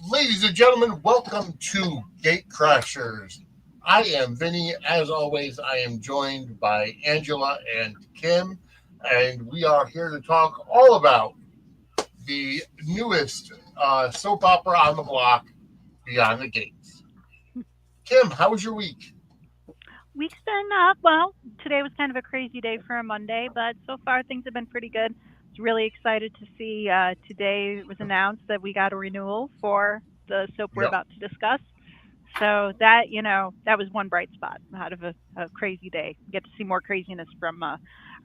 Ladies and gentlemen, welcome to GateCrashers. I am Vinny. As always, I am joined by Angela and Kim, and we are here to talk all about the newest soap opera on the block, Beyond the Gates. Kim, how was your week? Week's been well. Today was kind of a crazy day for a Monday, but so far things have been pretty good. I was really excited to see today it was announced that we got a renewal for the soap we're Yep, about to discuss. So that that was one bright spot out of a crazy day. We get to see more craziness from our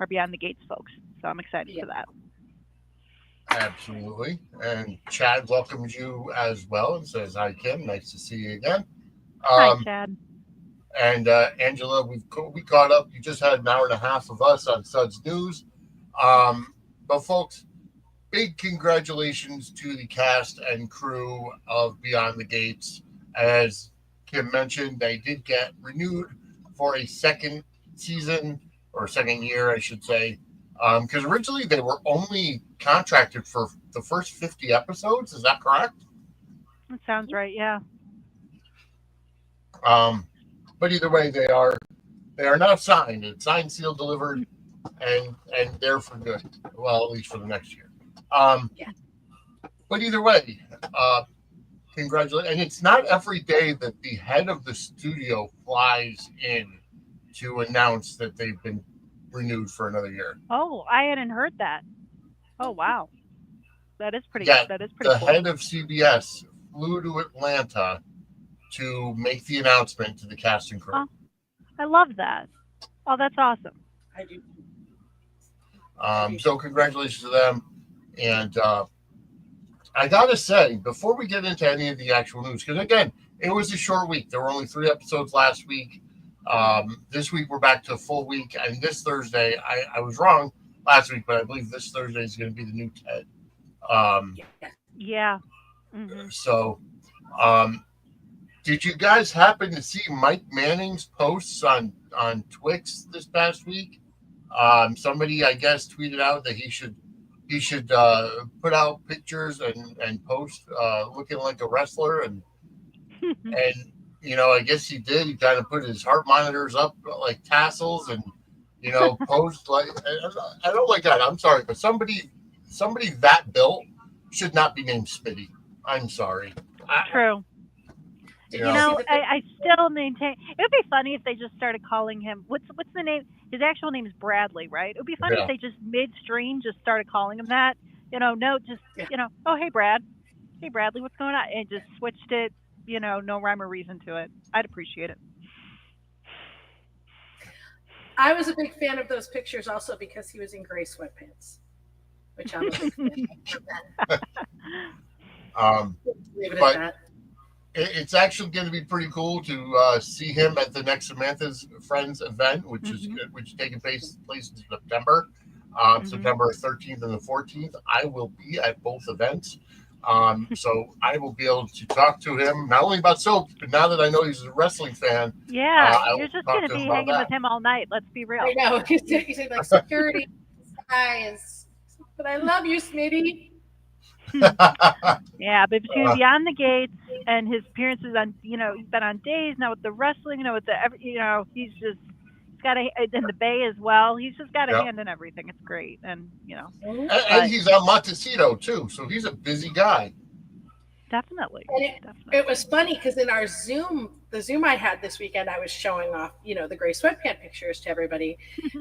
Beyond the Gates folks. So I'm excited Yeah. for that. absolutely. And Chad welcomes you as well and says, "Hi, Kim. Nice to see you again." Hi, Um, Chad. and Angela, we caught up. You just had an hour and a half of us on Suds News. But folks, big congratulations to the cast and crew of Beyond the Gates. As Kim mentioned, they did get renewed for a second season or second year, I should say. Because originally they were only contracted for the first 50 episodes. Is that correct? That sounds right. Yeah. Um, but either way, they are now signed. It's signed, sealed, delivered, and they're for good. Well, at least for the next year. Um, Yeah. but either way, congratulations. And it's not every day that the head of the studio flies in to announce that they've been renewed for another year. Oh, I hadn't heard that. Oh, wow. Yeah, That is pretty the cool. head of CBS flew to Atlanta to make the announcement to the cast and crew. Oh, I love that. Oh, that's awesome. I do. I do. So congratulations to them. And I gotta say, before we get into any of the actual news, because again, it was a short week. There were only 3 episodes last week. This week we're back to a full week, and this Thursday, I was wrong last week, but I believe this Thursday is going to be the new Ted. Um, Yeah. Yeah. Mhm. so, um, did you guys happen to see Mike Manning's posts on Twix this past week? Somebody, I guess, tweeted out that he should put out pictures and post looking like a wrestler and I guess he did. He kind of put his heart monitors up like tassels and posed like I don't like that. I'm sorry, but somebody that built should not be named Smitty. I'm sorry. I, True. you Did you know, see the I still maintain it would be funny if they just started calling him what's the name? His actual name is Bradley, right? It would be funny if yeah. they just midstream just started calling him that. No, just Yeah. oh hey Brad, hey Bradley, what's going on? And just switched it. No rhyme or reason to it. I'd appreciate it. I was a big fan of those pictures also because he was in gray sweatpants, which I'm a big fan of. Um, Leave it at but that. it's actually going to be pretty cool to see him at the next Samantha's Friends event, Mhm. which is taking place in September, Mhm. September 13th and the 14th. I will be at both events, so I will be able to talk to him not only about soap, but now that I know he's a wrestling fan, Yeah, I you're will just talk gonna to him be about hanging with that. him all night. Let's be I real. know. He said like security guys. But I love you, Smitty. Yeah, but between Beyond the Gates and his appearances on, he's been on Days now with the wrestling, with the, he's got a, in the Bay as well. He's just got a Yeah, hand in everything. It's great. And, Mhm. and but he's on Montecito too, so he's a busy guy. definitely, And it definitely. was funny because in our the Zoom I had this weekend, I was showing off, the gray sweatpant pictures to everybody.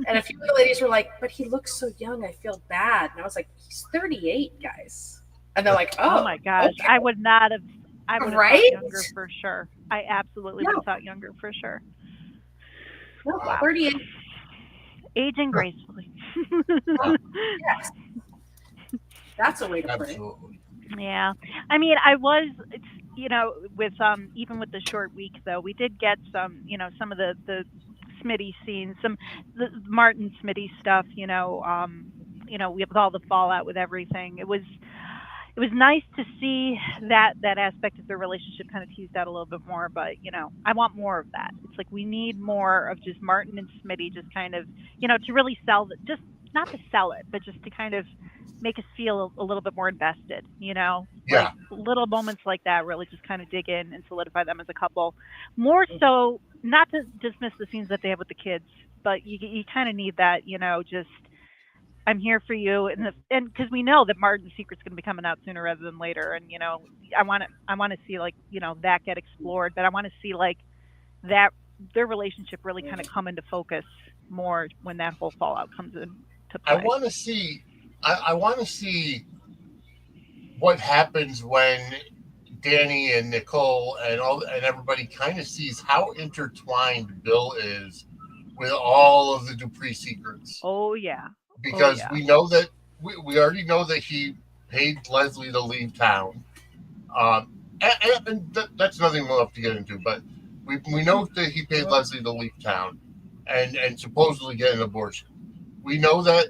And a few of the ladies were like, but he looks so young. I feel bad. And I was like, he's 38, guys. And they're like, Oh oh, my gosh. okay. I would have thought Right? younger for sure. I absolutely would have No, thought younger for sure. no, Wow. Wow. 38. Aging gracefully. Yeah, Yes, that's a way to put it. absolutely. Yeah. I mean, I was it's with even with the short week though, we did get some of the Smitty scenes, some the Martin Smitty stuff, we with all the fallout with everything. It was nice to see that aspect of the relationship kind of teased out a little bit more, but I want more of that. It's like we need more of just Martin and Smitty just kind of, to really sell the, just not to sell it, but just to kind of make us feel a little bit more invested, like Yeah. little moments like that really just kind of dig in and solidify them as a couple. More so, not to dismiss the scenes that they have with the kids, but you kind of need that, just I'm here for you, and because we know that Martin's secret's going to be coming out sooner rather than later, and I want to see like that get explored, but I want to see like that their relationship really kind of come into focus more when that whole fallout comes into I play. want to see. I want to see what happens when Danny and Nicole and everybody kind of sees how intertwined Bill is with all of the Dupree secrets, Oh yeah, oh because yeah, we already know that he paid Leslie to leave town. That's nothing we'll have to get into, but we know that he paid Leslie to leave town and supposedly get an abortion. We know that,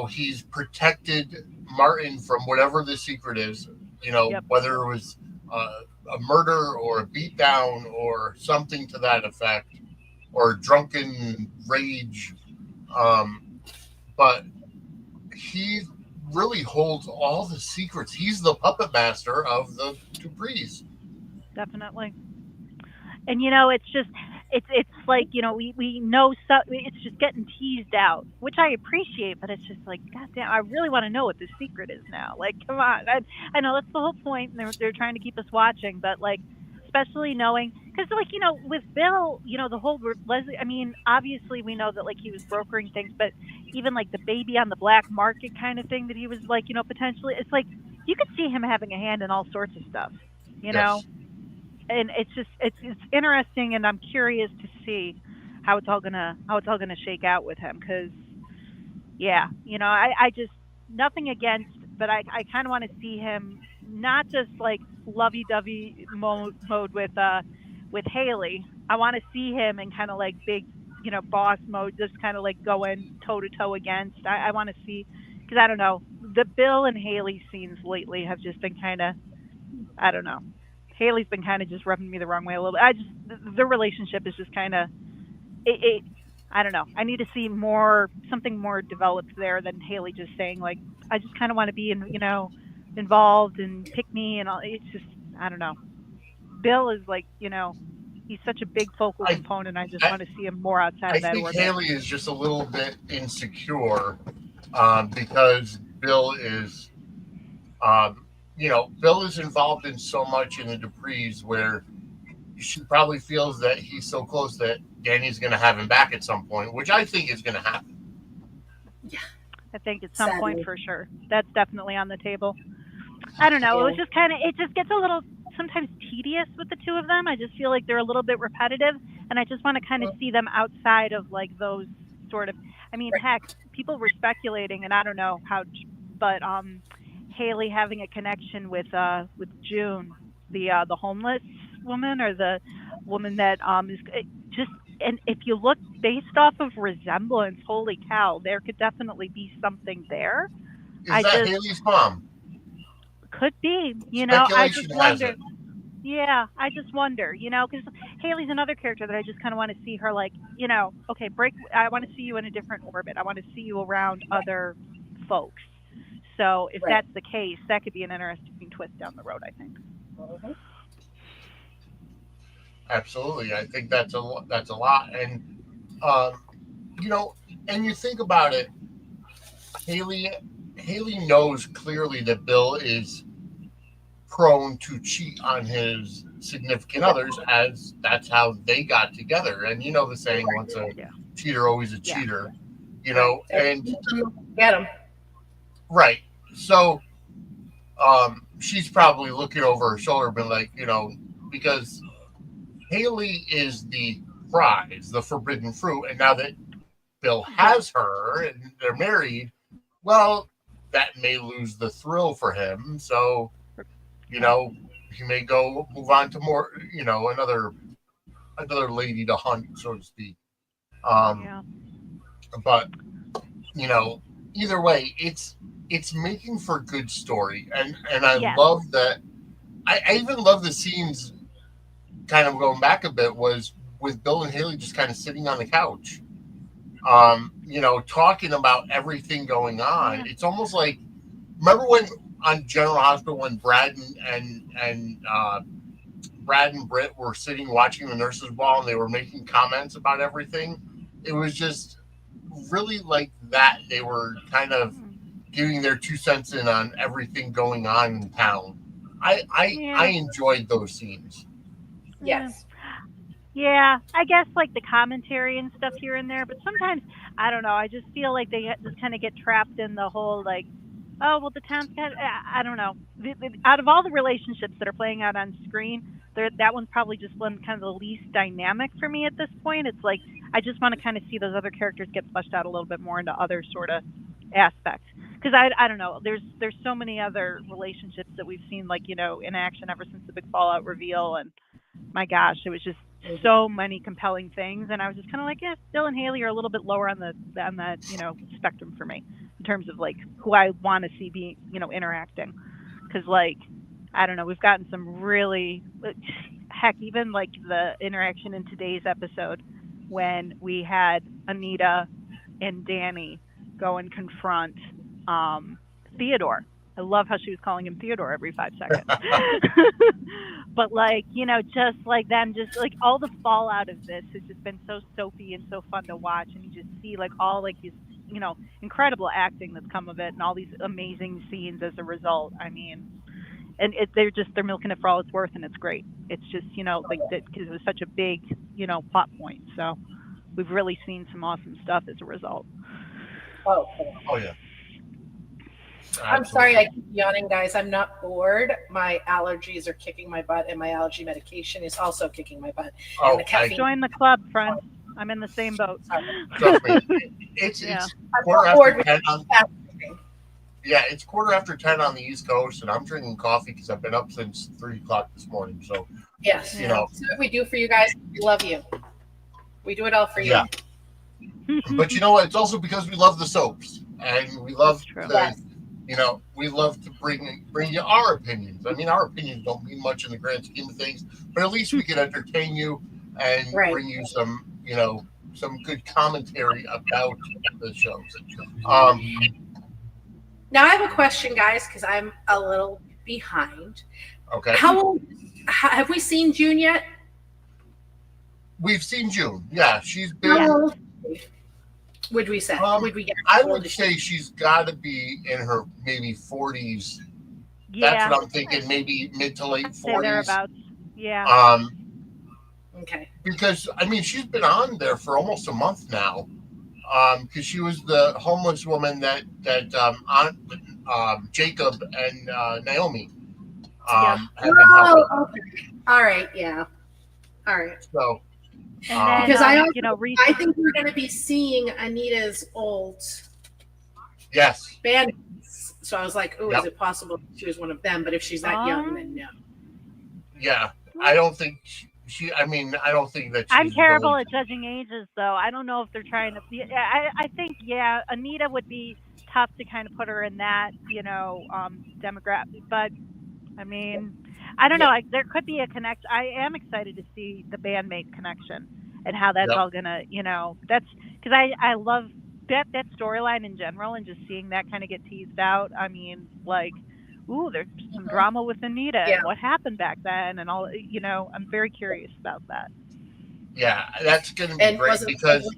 he's protected Martin from whatever the secret is, yep, whether it was a murder or a beatdown or something to that effect, or drunken rage. Um, but he really holds all the secrets. He's the puppet master of the Duprees. definitely. And it's just it's like we know, so it's just getting teased out, which I appreciate, but it's just like god damn, I really want to know what the secret is now. Like come on, I know that's the whole point, and they're trying to keep us watching, but like especially knowing, because like with Bill, the whole Leslie, I mean obviously we know that like he was brokering things, but even like the baby on the black market kind of thing that he was like potentially, it's like you could see him having a hand in all sorts of stuff, you know Yes. and it's just it's interesting, and I'm curious to see how it's all gonna shake out with him, because yeah, I just, nothing against, but I kind of want to see him not just like lovey-dovey mode with Haley. I want to see him in kind of like big boss mode, just kind of like going toe to toe against. I want to see, because I don't know, the Bill and Haley scenes lately have just been kind of, I don't know. Haley's been kind of just rubbing me the wrong way a little bit. The relationship is just kind of it. I don't know. I need to see something more developed there than Haley just saying like, I just kind of want to be involved and pick me and all. It's just, I don't know. Bill is like, he's such a big focal I, component. I just I want to see him more outside I of that think orbit. Haley is just a little bit insecure, because Bill is involved in so much in the Duprees where she probably feels that he's so close that Danny's going to have him back at some point, which I think is going to happen. Yeah, I think at some point sadly. for sure. That's definitely on the table. I don't know. It was Yeah. just kind of, it just gets a little sometimes tedious with the two of them. I just feel like they're a little bit repetitive, and I just want to kind of see them outside of like those sort of. I mean, Right. heck, people were speculating, and I don't know how, but Haley having a connection with June, the homeless woman, or the woman that is just. And if you look based off of resemblance, holy cow, there could definitely be something there. Is I that just Haley's mom? could be, I just Speculation has wonder. it. Yeah, I just wonder, because Haley's another character that I just kind of want to see her like, okay, break. I want to see you in a different orbit. I want to see you around other folks. So if Right. that's the case, that could be an interesting twist down the road, I think. Mhm. Absolutely. I think that's a lot. And, um, you know, and you think about it, Haley, Haley knows clearly that Bill is prone to cheat on his significant Yep. others, as that's how they got together. And you know the saying, once a Yeah, cheater, always a yeah, cheater, right. and Get him. right. So she's probably looking over her shoulder, been like, because Haley is the prize, the forbidden fruit. And now that Bill Right. has her and they're married, well, that may lose the thrill for him. So, you Okay. know, he may go move on to more, another lady to hunt, so to speak. Um, Yeah. but either way, it's making for good story, and I Yes. love that. I even love the scenes. Kind of going back a bit was with Bill and Haley just kind of sitting on the couch, talking about everything going on. Yeah. It's almost like, remember when on General Hospital when Brad and Britt were sitting watching the nurses' ball and they were making comments about everything. It was just really like that. They were kind of giving their 2 cents in on everything going on in town. I enjoyed those scenes. Yes. Yeah, I guess like the commentary and stuff here and there, but sometimes I don't know. I just feel like they just kind of get trapped in the whole like, oh well, the town's got. I don't know. Out of all the relationships that are playing out on screen, that one's probably just one kind of the least dynamic for me at this point. It's like I just want to kind of see those other characters get fleshed out a little bit more into other sort of aspects. Because I don't know. There's so many other relationships that we've seen like in action ever since the big Fallout reveal, and my gosh, it was just so many compelling things, and I was just kind of like, yeah, Bill and Haley are a little bit lower on that spectrum for me in terms of like who I want to see be interacting, because like I don't know, we've gotten some really heck, even like the interaction in today's episode when we had Anita and Danny go and confront Theodore. I love how she was calling him Theodore every 5 seconds. But like, just like them, just like all the fallout of this has just been so soapy and so fun to watch. And you just see like all like these, incredible acting that's come of it and all these amazing scenes as a result. I mean, and they're milking it for all it's worth, and it's great. It's just, like that, because it was such a big, plot point. So we've really seen some awesome stuff as a result. Oh yeah. I'm sorry I keep yawning, guys. I'm not bored. My allergies are kicking my butt, and my allergy medication is also kicking my butt. Oh, join the club, friends. I'm in the same boat. Trust me. It's quarter after 10 on. Yeah, it's 10:15 on the East Coast, and I'm drinking coffee because I've been up since 3:00 this morning. So yes, See what we do for you guys. We love you. We do it all for you. Yeah. But you know what? It's also because we love the soaps, and we love we love to bring you our opinions. I mean, our opinions don't mean much in the grand scheme of things, but at least we can entertain you and bring you some, some good commentary about the shows. Now I have a question, guys, because I'm a little behind. Okay. Have we seen June yet? We've seen June. Yeah, she's been. Would we say? Would we get? I would say she's got to be in her maybe 40s. Yeah. That's what I'm thinking. Maybe mid to late 40s. Thereabouts. Yeah. Okay. Because I mean, she's been on there for almost a month now. Because she was the homeless woman that Jacob and Naomi have been helping. Okay. All right. Yeah. All right. So. And then, because I think we're going to be seeing Anita's old band. So I was like, oh, is it possible she was one of them? But if she's that young, then no. Yeah, I don't think I don't think that I'm terrible at judging ages, though. I don't know if they're trying to be. I think, Anita would be tough to kind of put her in that, demographic. But, I mean, I don't know. There could be a connection. I am excited to see the bandmate connection and how that's all going to, that's because I love that storyline in general, and just seeing that kind of get teased out. I mean, like, ooh, there's some drama with Anita and what happened back then and all, I'm very curious about that. Yeah, that's going to be great because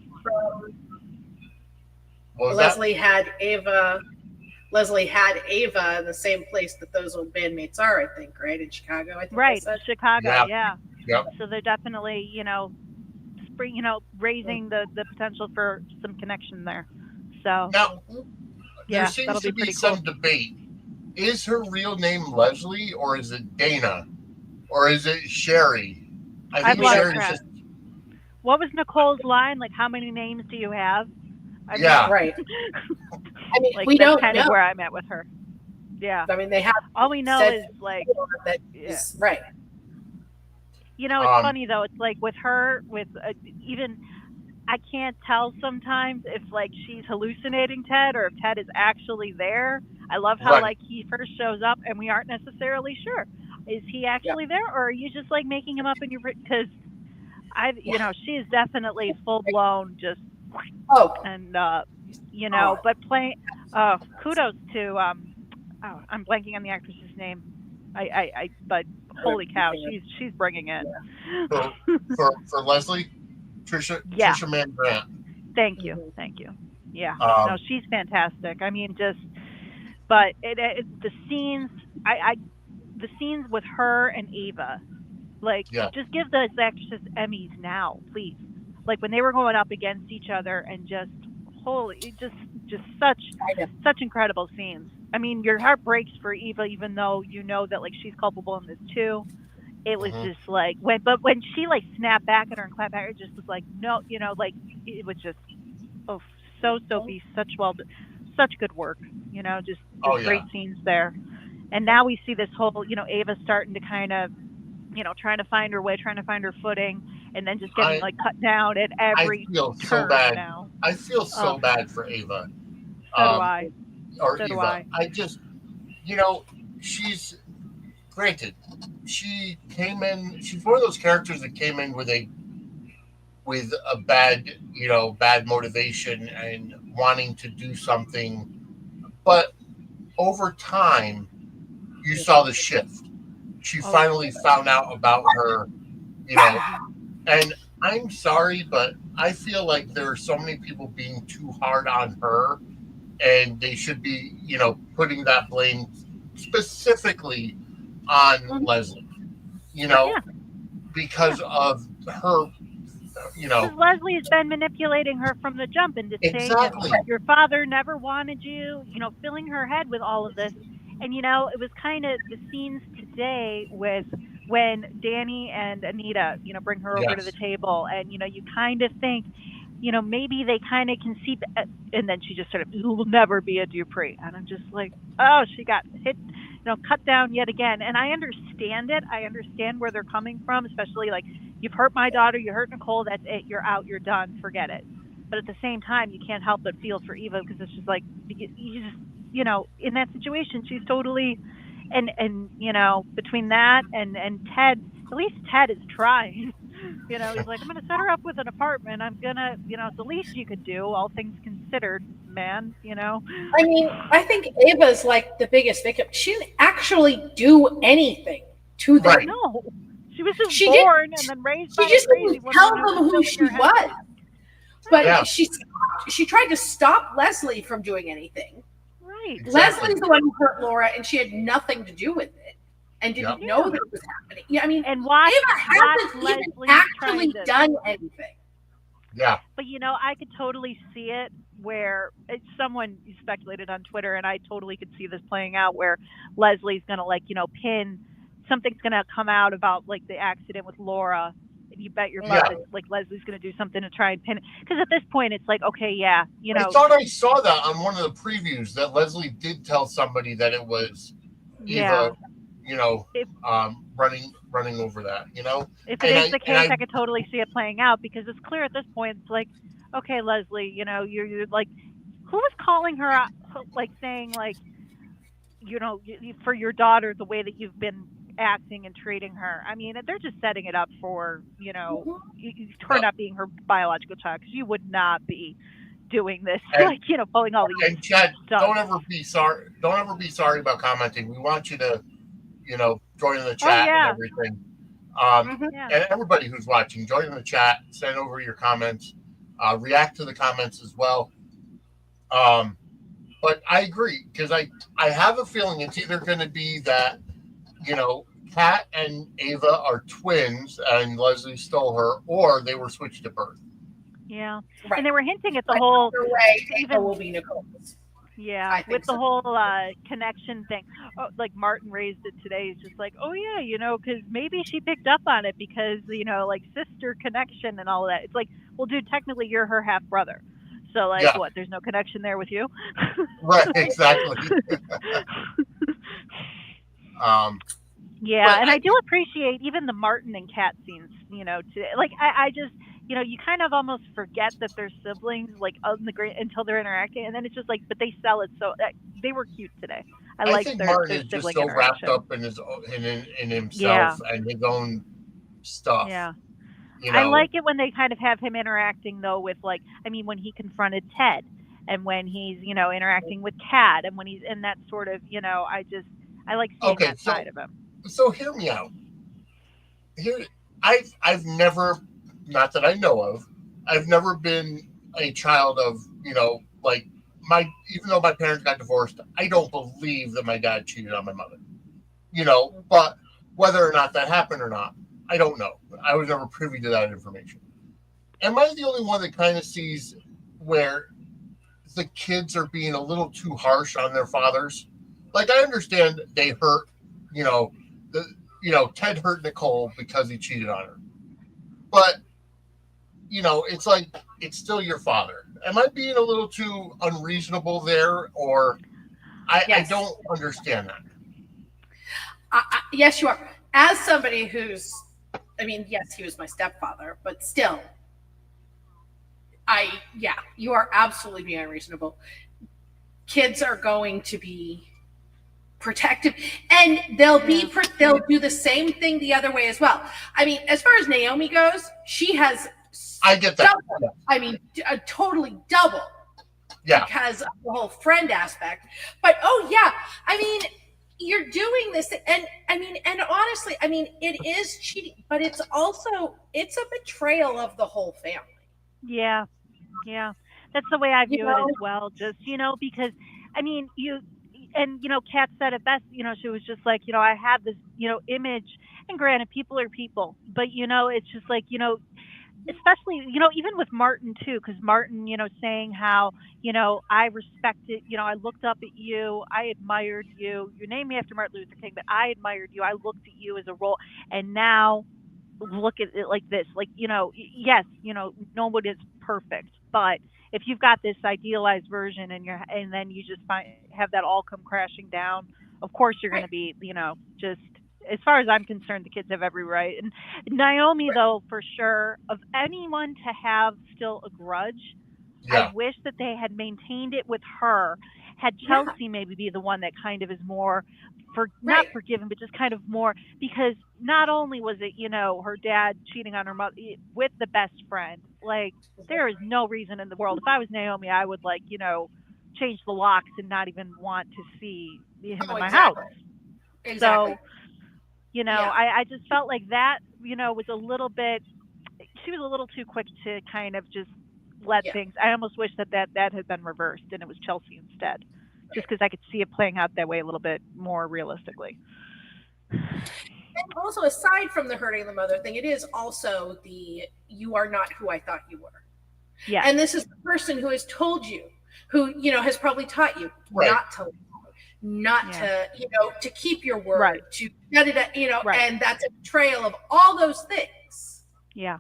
Leslie had Ava in the same place that those old bandmates are, I think, right? In Chicago, I think. Right, Chicago, yeah. Yep. So they're definitely, raising the potential for some connection there. So now, there seems to be some debate. Is her real name Leslie, or is it Dana, or is it Sherry? I think Sherry's just. What was Nicole's line? Like, how many names do you have? Right. I mean, like, we that's don't kind know. of where I'm at with her. Yeah. I mean, they have. All we know is like. Right. It's funny though. It's like with her, even. I can't tell sometimes if like she's hallucinating Ted or if Ted is actually there. I love how like he first shows up and we aren't necessarily sure. Is he actually there, or are you just like making him up in your? Because she is definitely full blown just Oh, and but playing. Kudos to I'm blanking on the actress's name. But holy cow, she's bringing it. for for Leslie, Yeah, Trisha Mann Grant. thank you, mhm. thank you. Yeah, no, Um, she's fantastic. I mean, but the scenes, the scenes with her and Ava, like, yeah. just give those actresses Emmys now, please. Like when they were going up against each other and just holy, just I know. such incredible scenes. I mean, your heart breaks for Eva, even though you know that like she's culpable in this too. It was Hmm. just like when she like snapped back at her and clapped back, it just was like no, like it was just oh so Sophie, such good work. Oh Just yeah. great scenes there. And now we see this whole Ava starting to kind of trying to find her way, trying to find her footing, and then just getting I like cut down at I every feel so turn bad. now. I feel Oh, so bad for Ava, so do um, I. or So do Eva. I. I just, you know, she's granted. She came in. She's one of those characters that came in with a bad, bad motivation and wanting to do something, but over time, you saw the shift. She Oh yeah. finally found out about her, you know, Hmm. and I'm sorry, but I feel like there are so many people being too hard on her, and they should be, putting that blame specifically on Mhm. Leslie, you know, Yeah. Yeah. because of her, you know, Because Leslie has been manipulating her from the jump into saying that exactly. your father never wanted you, filling her head with all of this. And, it was kind of the scenes today with when Danny and Anita, bring her over to the Yes. table. And, you kind of think, maybe they kind of can see. And then she just sort of, you will never be a Dupree. And I'm just like, oh, she got hit, cut down yet again. And I understand it. I understand where they're coming from, especially like, you've hurt my daughter, you hurt Nicole, that's it, you're out, you're done, forget it. But at the same time, you can't help but feel for Eva because it's just like you just in that situation, she's totally and between that and Ted, at least Ted is trying. He's like, I'm gonna set her up with an apartment. I'm gonna, it's the least you could do, all things considered, man. I mean, I think Ava's like the biggest victim. She didn't actually do anything to them. Right. No, she was just She didn't. born and then raised She by a just crazy didn't woman tell who was them who filling she her head with was. But Yeah. right, she tried to stop Leslie from doing anything. right, Exactly. Leslie's the one who hurt Laura, and she had nothing to do with it and didn't Yep. know yeah. that it was happening. Yeah, I mean, And watch Ava hasn't even Leslie actually trying to. done anything. Yeah. But I could totally see it where someone speculated on Twitter, and I totally could see this playing out where Leslie's gonna like pin something's gonna come out about like the accident with Laura. And you bet your butt Yeah. that like Leslie's gonna do something to try and pin it. Because at this point, it's like, okay, yeah, I thought I saw that on one of the previews that Leslie did tell somebody that it was yeah. Eva, If running over that, if it and is I the and case, I I could totally see it playing out because it's clear at this point. It's like, okay, Leslie, you're like, who was calling her out, like saying like, for your daughter, the way that you've been acting and treating her. I mean, they're just setting it up for, her no, not being her biological child because you would not be doing this, and like, pulling all these and Chad, stunts. don't ever be sorry. Don't ever be sorry about commenting. We want you to, join in the Oh chat and yeah, everything. Mhm. yeah, And everybody who's watching, join in the chat. Send over your comments. React to the comments as well. Um, but I agree because I have a feeling it's either going to be that Kat and Ava are twins and Leslie stole her, or they were switched at birth. yeah. And Right. they were hinting at the But whole either way, Ava even will be Nicole's. yeah, I with think the so. whole connection thing. Oh, like Martin raised it today. He's just like, oh yeah, because maybe she picked up on it because like sister connection and all of that. It's like, well, dude, technically you're her half brother. So like, Yeah, what? There's no connection there with you. right, exactly. Um, Yeah, but and I do appreciate even the Martin and Cat scenes. Like I just, you kind of almost forget that they're siblings, like on the great until they're interacting, and then it's just like, but they sell it so they were cute today. I I liked think their Martin is just sibling so wrapped interaction. up in his in himself Yeah, and his own stuff. yeah. You I know, like it when they kind of have him interacting though with like, I mean, when he confronted Ted, and when he's, interacting with Kat, and when he's in that sort of, I like seeing okay, that side of him. so hear me out. Here, I've never, not that I know of, I've never been a child of, like my, even though my parents got divorced, I don't believe that my dad cheated on my mother. But whether or not that happened or not, I don't know. I was never privy to that information. Am I the only one that kind of sees where the kids are being a little too harsh on their fathers? Like, I understand they hurt, you know, the Ted hurt Nicole because he cheated on her, but it's like it's still your father. Am I being a little too unreasonable there, or I Yes. don't understand that. Yes, you are. As somebody who's, I mean, yes, he was my stepfather, but still, yeah, you are absolutely being unreasonable. Kids are going to be protective, and they'll do the same thing the other way as well. I mean, as far as Naomi goes, she has I get that. double. I mean, totally double. Yeah. Because of the whole friend aspect. But oh yeah, I mean, you're doing this, and I mean, and honestly, I mean, it is cheating, but it's a betrayal of the whole family. Yeah. Yeah. That's the way I You view it as know? well. Just, because I mean, Kat said it best, she was just like, I had this, image, and granted, people are people, but it's just like, especially, even with Martin too, because Martin, saying how, I respected, I looked up at you, I admired you. You named me after Martin Luther King, but I admired you. I looked at you as a role, and now look at it like this. Like, yes, nobody is perfect, but if you've got this idealized version, and then you just have that all come crashing down, of course you're going Right. to be, just, as far as I'm concerned, the kids have every right. And Naomi, though, for sure, of anyone to have still a grudge, I Yeah. wish that they had maintained it with her. Had Yeah. Chelsea maybe be the one that kind of is more not Right. forgiven, but just kind of more, because not only was it, her dad cheating on her mother with the best friend, like, there is no reason in the world. If I was Naomi, I would, like, change the locks and not even want to see him Oh, in my house. exactly. Exactly. So, Yeah. I just felt like that, was a little bit, she was a little too quick to kind of just let Yeah. things. I almost wish that had been reversed and it was Chelsea instead, just because I could see it playing out that way a little bit more realistically. And also, aside from the hurting the mother thing, it is also the you are not who I thought you were. Yes. And this is the person who has told you, who, has probably taught you Right. not to, to keep your word, Right. to get it, Right. and that's a betrayal of all those things. Yeah.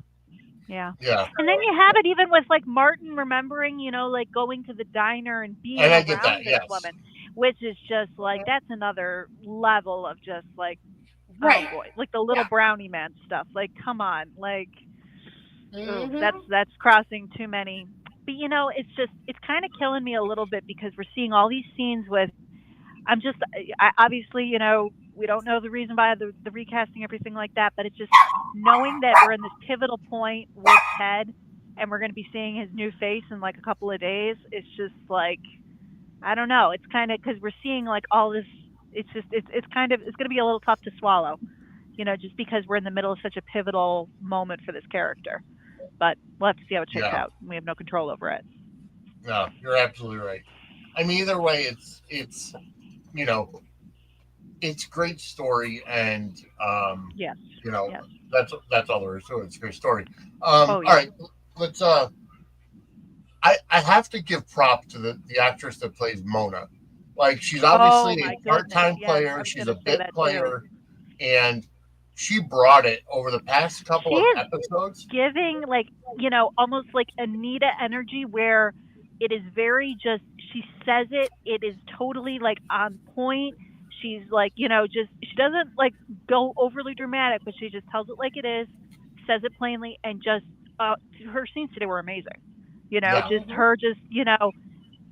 Yeah. Yeah. And then you have it even with, like, Martin remembering, like, going to the diner and being And I get that. around this Yes. woman, which is just like, that's another level of just like, oh Right. boy, like the little Yeah. brownie man stuff. Like, come on, like, ooh, Mhm. that's crossing too many. But it's kind of killing me a little bit, because we're seeing all these scenes with. I'm just, obviously, we don't know the reason by the recasting, everything like that, but it's just knowing that we're in this pivotal point with Ted, and we're going to be seeing his new face in like a couple of days. It's just like, I don't know. It's kind of, because we're seeing like all this. It's just, it's kind of, it's going to be a little tough to swallow, just because we're in the middle of such a pivotal moment for this character. But we'll have to see how it shakes Yeah. out. We have no control over it. No, you're absolutely right. I mean, either way, it's you know, it's great story, and Yes. you know, Yes. that's all there is to it. It's a great story. Oh, yeah. All right, let's. I have to give prop to the actress that plays Mona. Like, she's Oh obviously my a part goodness. time Yes, I player. was She's gonna a say bit that too. player, and she brought it over the past couple She of is episodes. giving, like, almost like Anita energy, where it is very just, she says it is totally like on point. She's like, just, she doesn't like go overly dramatic, but she just tells it like it is, says it plainly, and just uh her scenes today were amazing. Yeah, Just Mhm. her, just,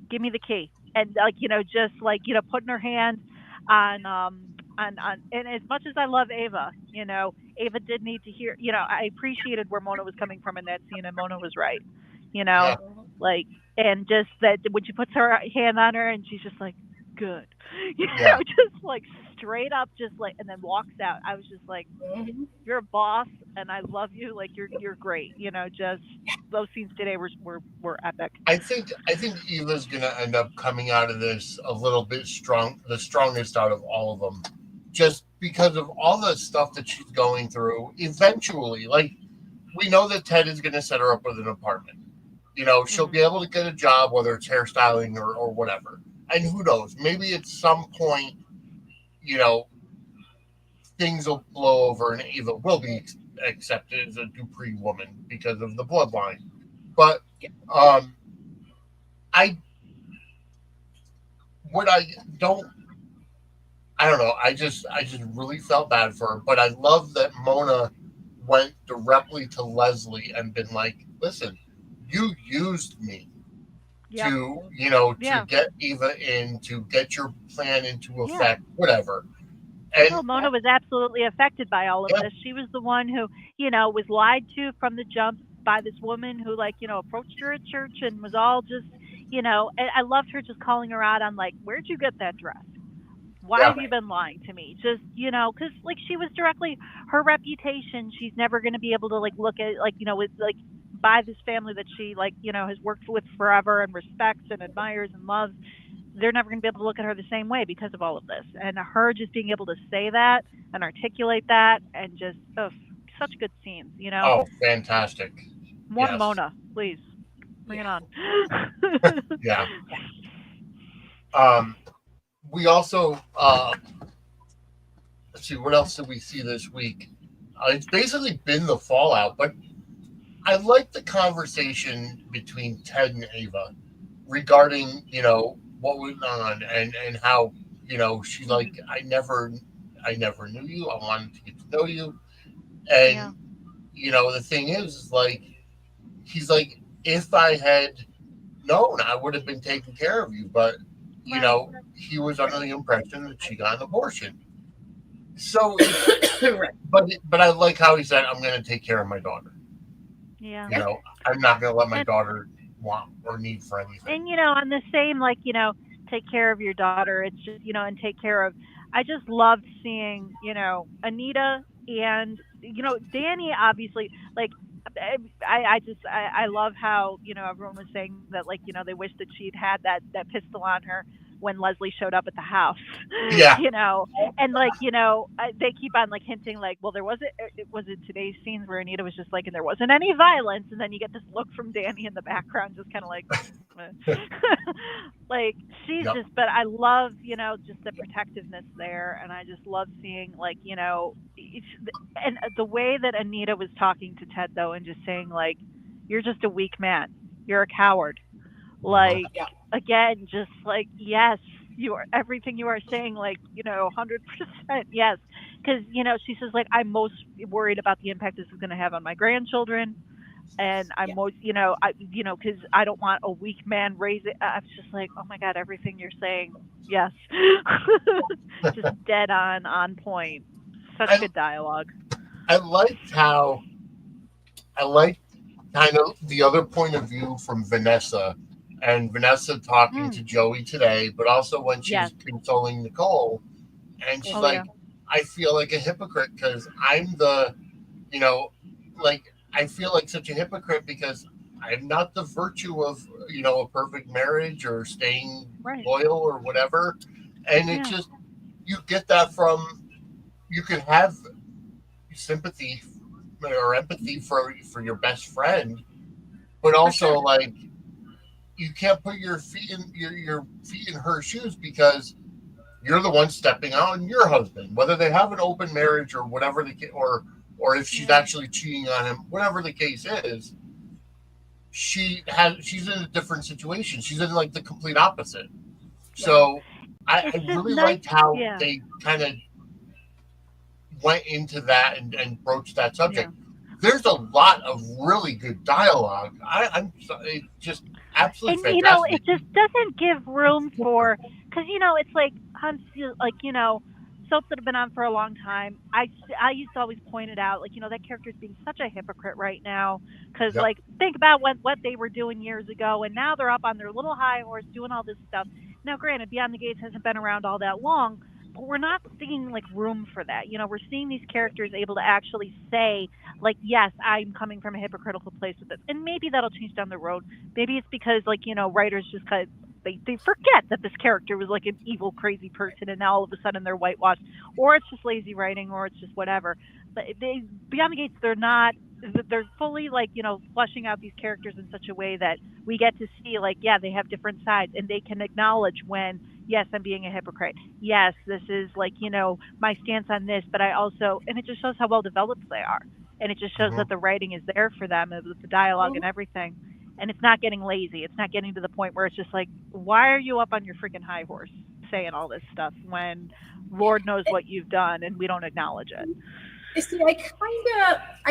give me the key, and like, just like, putting her hand on, and as much as I love Ava, Ava did need to hear, I appreciated where Mona was coming from in that scene, and Mona was right, Yeah. like, and just that when she puts her hand on her and she's just like, good, Yeah. just like straight up, just like, and then walks out. I was just like, Mhm. you're a boss, and I love you. Like, you're great. Just those scenes today were epic. I think Eva's gonna end up coming out of this a little bit strong, the strongest out of all of them, just because of all the stuff that she's going through. Eventually, like we know that Ted is gonna set her up with an apartment. She'll Hmm. be able to get a job, whether it's hairstyling or whatever. And who knows? Maybe at some point, you know, things will blow over and Eva will be accepted as a Dupree woman because of the bloodline. But um, I what don't I don't know. I just really felt bad for her. But I love that Mona went directly to Leslie and been like, "Listen, you used me Yep. to Yeah. get Eva in, to get your plan into Yeah. effect, whatever." And Oh, Mona was absolutely affected by all of yeah, this. She was the one who, was lied to from the jump by this woman who, like, approached her at church and was all just, and I loved her just calling her out on, like, where'd you get that dress? Why yeah, have you been lying to me? Just, because, like, she was directly, her reputation, she's never going to be able to, like, look at, like, with, like, by this family that she, like, has worked with forever and respects and admires and loves. They're never going to be able to look at her the same way because of all of this. And her just being able to say that and articulate that and just, oh, such good scenes. oh, fantastic. More Yes, Mona, please. Bring Yeah. it on. yeah. Yeah. Um, we also let's see what else did we see this week. It's basically been the fallout, but I like the conversation between Ted and Ava regarding what went on and how she's Mhm. like I never knew you. I wanted to get to know you, Yeah. and the thing is like he's like if I had known, I would have been taking care of you, but Right. he was under Right. the impression that she got an abortion. So it's Right. but I like how he said, I'm going to take care of my daughter. Yeah. Yeah. I'm not going to let my And daughter want or need for anything. on the same, like, take care of your daughter. It's just, and take care of. I just loved seeing, Anita and Danny. Obviously, like, I love how everyone was saying that, like, they wish that she'd had that pistol on her when Leslie showed up at the house, Yeah. and, like, they keep on, like, hinting, like, well, there wasn't, it was in today's scenes where Anita was just like, and there wasn't any violence, and then you get this look from Danny in the background, just kind of like, eh. Like, she's Yep. just, but I love, just the protectiveness there, and I just love seeing, like, and the way that Anita was talking to Ted, though, and just saying, like, you're just a weak man, you're a coward, Mhm. like, Yeah. again, just like, yes, you are everything you are saying, like, 100%, yes, because she says, like, I'm most worried about the impact this is going to have on my grandchildren, and I'm Yeah. most, because I don't want a weak man raising. I was just like, oh my god, everything you're saying, yes, just dead on point. Such I good dialogue. I liked how I liked kind of the other point of view from Vanessa, and Vanessa talking Mm, to Joey today, but also when she yes. was consoling Nicole, and she's Oh Mhm. yeah. like, I feel like a hypocrite because I'm the you know, like I feel like such a hypocrite because I'm not the virtue of a perfect marriage or staying Right. loyal or whatever, and it Yeah. just you get that from you can have sympathy or empathy for your best friend, but For also sure. like you can't put your feet in her shoes because you're the one stepping out on your husband, whether they have an open marriage or whatever or if she's Yeah. actually cheating on him, whatever the case is, she's in a different situation. She's in like the complete opposite. Right. So I It's just really nice. liked how Yeah. they kind of went into that and broached that Yeah. subject. There's a lot of really good dialogue. It's just And absolutely fantastic. it just doesn't give room for, because it's like, like, soaps that have been on for a long time, I used to always point it out, like, that character's being such a hypocrite right now, because, Yep. like, think about what they were doing years ago, and now they're up on their little high horse doing all this stuff. Now, granted, Beyond the Gates hasn't been around all that long, but we're not seeing, like, room for that. We're seeing these characters able to actually say, like, yes, I'm coming from a hypocritical place with this, and maybe that'll change down the road. Maybe it's because, like, writers just kind of, they forget that this character was like an evil, crazy person, and now all of a sudden they're whitewashed, or it's just lazy writing, or it's just whatever. But Beyond the Gates, they're fully, like, fleshing out these characters in such a way that we get to see, like, yeah, they have different sides, and they can acknowledge when, yes, I'm being a hypocrite. Yes, this is, like, my stance on this, but I also, and it just shows how well developed they are, and it just shows that the writing is there for them with the dialogue and everything. And it's not getting lazy. It's not getting to the point where it's just like, why are you up on your freaking high horse saying all this stuff when Lord knows what you've done and we don't acknowledge it? You see, I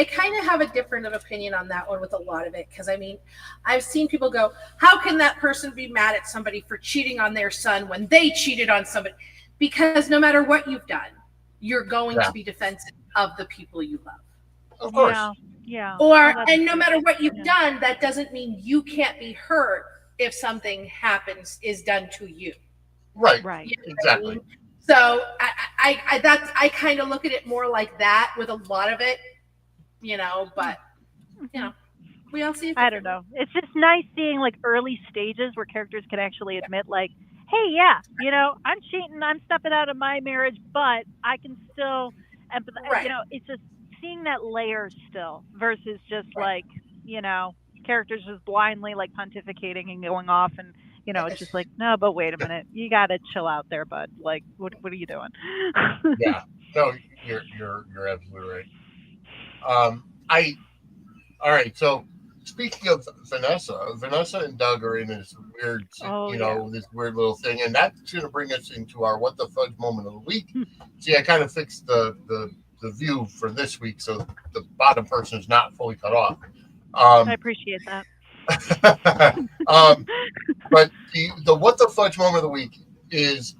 kind of have a different of opinion on that one with a lot of it, because I mean, I've seen people go, how can that person be mad at somebody for cheating on their son when they cheated on somebody? Because no matter what you've done, you're going to be defensive of the people you love. Of course. Yeah. And no matter what you've done, that doesn't mean you can't be hurt if something is done to you. Right. Exactly. I mean? So I kind of look at it more like that with a lot of it, but we all see it. I don't know. It's just nice seeing, like, early stages where characters can actually admit, like, hey, yeah, I'm cheating, I'm stepping out of my marriage, but I can still empathize. Right. It's just seeing that layer still versus just like, characters just blindly, like, pontificating and going off, and it's just like, no, but wait a minute, you gotta chill out there, bud. Like, what are you doing? Yeah, no, you're absolutely right. All right, so speaking of Vanessa and Doug are in this weird, this weird little thing, and that's going to bring us into our what the fudge moment of the week. See, I kind of fixed the view for this week, so the bottom person is not fully cut off. I appreciate that. But the what the fudge moment of the week is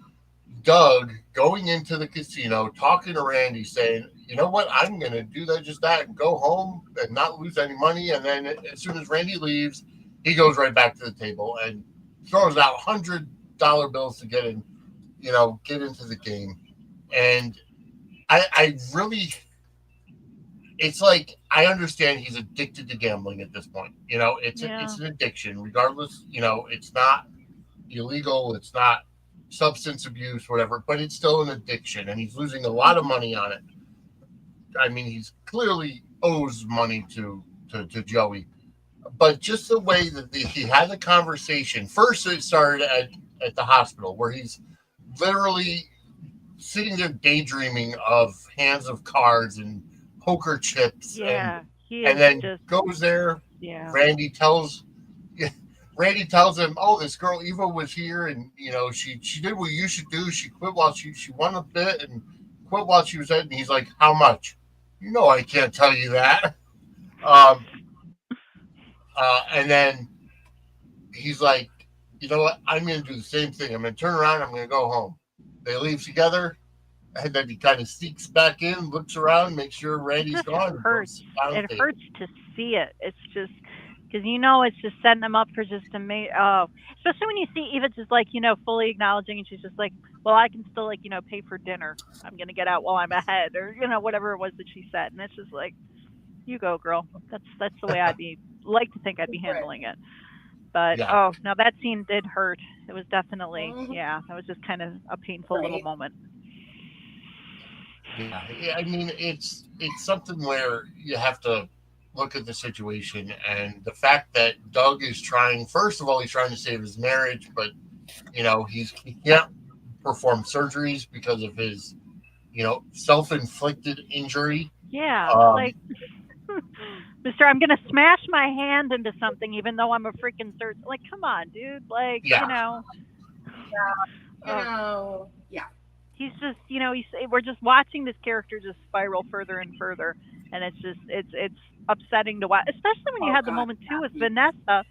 Doug going into the casino, talking to Randy, saying, you know what, I'm going to do just that, and go home and not lose any money. And then as soon as Randy leaves, he goes right back to the table and throws out $100 bills to get into the game. And I really, it's like, I understand he's addicted to gambling at this point. It's an addiction, regardless. It's not illegal. It's not substance abuse, whatever, but it's still an addiction, and he's losing a lot of money on it. I mean, he's clearly owes money to Joey, but just the way that he had the conversation. First, it started at the hospital, where he's literally sitting there daydreaming of hands of cards and poker chips, and then just goes there. Yeah. Randy tells him, "Oh, this girl Eva was here, and she did what you should do. She quit while she won a bit and quit while she was at." And he's like, "How much?" I can't tell you that. And then he's like, "You know what? I'm going to do the same thing. I'm going to turn around. I'm going to go home." They leave together, and then he kind of sneaks back in, looks around, makes sure Randy's gone. It hurts to see it. It's just because it's just setting them up for just especially when you see Eva just like fully acknowledging, and she's just like, well, I can still pay for dinner. I'm gonna get out while I'm ahead, or whatever it was that she said, and it's just like, you go, girl. That's the way I'd like to think I'd be handling it. But now that scene did hurt. It was definitely that was just kind of a painful little moment. Yeah, I mean, it's something where you have to look at the situation, and the fact that Doug is trying. First of all, he's trying to save his marriage, but he can't perform surgeries because of his self-inflicted injury. Yeah, like, Mister, I'm gonna smash my hand into something, even though I'm a freaking surgeon. Like, come on, dude. Like, Yeah. He's just, we're just watching this character just spiral further and further, and it's just, it's upsetting to watch, especially when you had the moment too with Vanessa,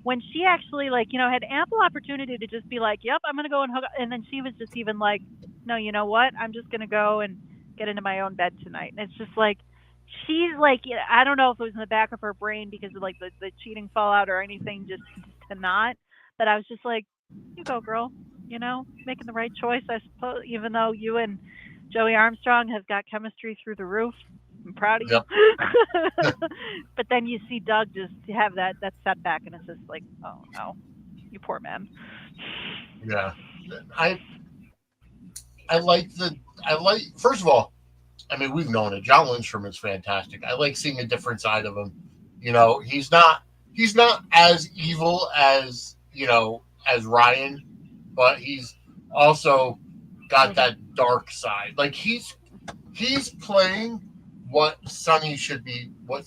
when she actually had ample opportunity to just be like, yep, I'm gonna go and hook up, and then she was just even like, no, you know what? I'm just gonna go and get into my own bed tonight. And it's just like she's like, I don't know if it was in the back of her brain because of like the cheating fallout or anything, just to not. But I was just like, you go, girl. Making the right choice, I suppose. Even though you and Joey Armstrong have got chemistry through the roof, I'm proud of you. Yep. But then you see Doug just have that setback, and it's just like, oh no, you poor man. Yeah. I first of all, I mean, we've known it. John Lindstrom is fantastic. I like seeing a different side of him. He's not as evil as as Ryan, but he's also got that dark side. Like he's playing what Sonny should be. Oh,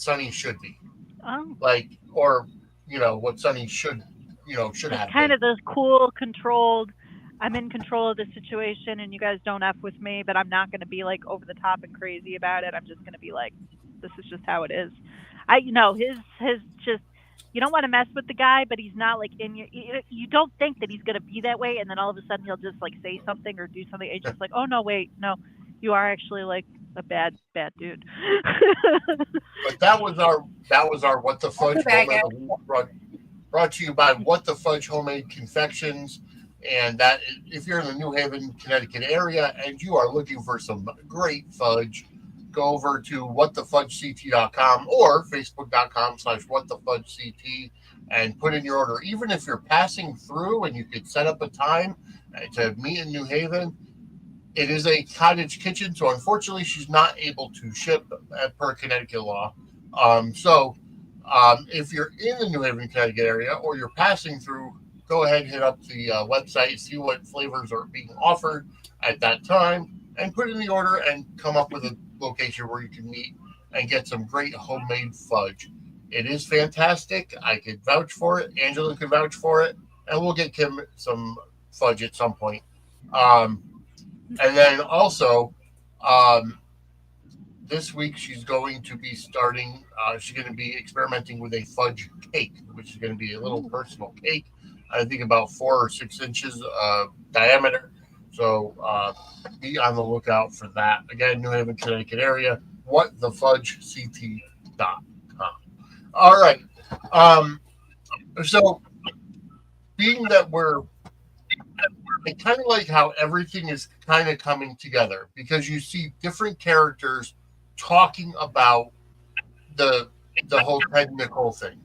Like, or what Sonny should have kind been. of this cool, controlled. I'm in control of the situation, and you guys don't f with me. But I'm not going to be like over the top and crazy about it. I'm just going to be like, this is just how it is. His just. You don't want to mess with the guy, but he's not like in your. You don't think that he's going to be that way, and then all of a sudden he'll just like say something or do something. It's just like, oh no, wait, no, you are actually like a bad dude. But that was our What the Fudge moment of the week, brought to you by What the Fudge Homemade Confections. And that if you're in the New Haven, Connecticut area and you are looking for some great fudge, go over to whatthefudgect.com or facebook.com/whatthefudgect and put in your order. Even if you're passing through and you could set up a time to meet in New Haven, it is a cottage kitchen, so unfortunately she's not able to ship per Connecticut law. If you're in the New Haven, Connecticut area or you're passing through, go ahead and hit up the website, see what flavors are being offered at that time, and put in the order and come up with a location where you can meet and get some great homemade fudge. It is fantastic. I could vouch for it. Angela could vouch for it. And we'll get Kim some fudge at some point. And then also, this week she's going to be she's going to be experimenting with a fudge cake, which is going to be a little personal cake. I think about 4 or 6 inches diameter. So be on the lookout for that. Again, New Haven, Connecticut area, whatthefudgect.com. All right. So being that I kind of like how everything is kind of coming together because you see different characters talking about the whole Ted and Nicole thing.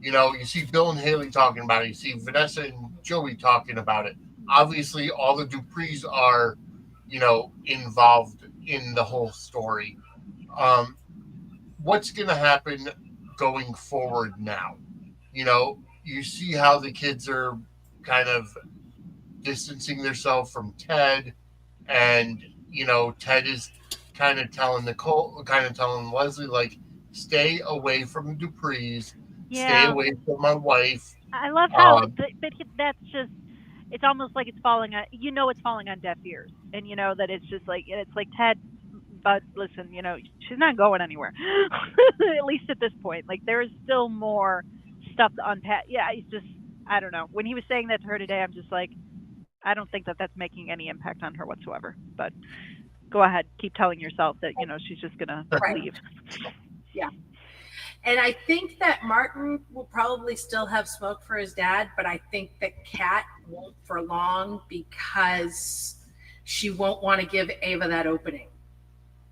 You see Bill and Haley talking about it. You see Vanessa and Joey talking about it. Obviously, all the Duprees are, involved in the whole story. What's going to happen going forward now? You see how the kids are kind of distancing themselves from Ted, and Ted is kind of telling Leslie, like, stay away from the Duprees, stay away from my wife. I love how, that's just, it's almost like it's falling on, it's falling on deaf ears, and that it's just like, it's like, Ted, but listen, she's not going anywhere, at least at this point. Like, there is still more stuff to unpack. Yeah, it's just, I don't know. When he was saying that to her today, I'm just like, I don't think that that's making any impact on her whatsoever. But go ahead, keep telling yourself that she's just gonna leave. Yeah, and I think that Martin will probably still have smoke for his dad, but I think that Kat won't for long because she won't want to give Ava that opening.